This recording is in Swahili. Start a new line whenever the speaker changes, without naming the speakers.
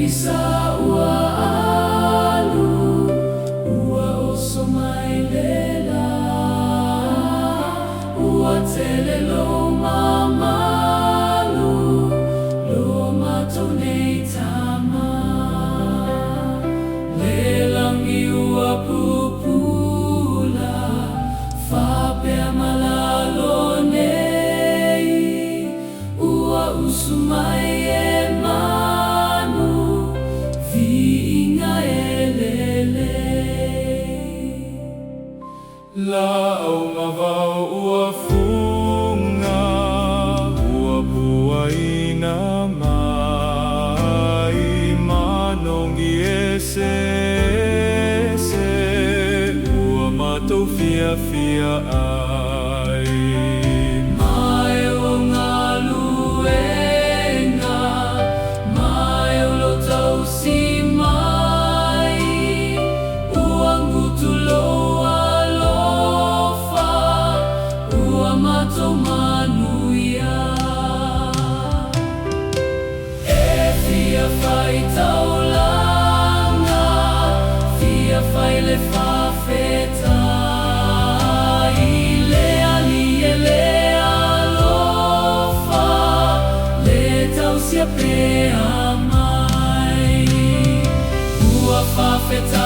bisa ua alu, ua oso mai lela, ua tele lo mamalu, lo matou nei tama. Lelangi ua pupula, whapea malalo nei, ua usu mai e manu, viinga e lelei.
La au mavao ua funga, ua puaina mai, manongi ese, ua matou fia ai.
Mai o ngā luenga, mai o lo tausi mai, ua ngutu loa lofa, ua matou manuia. E fia whai taulanga, fia whai le whawheta, pea mai, ua whawheta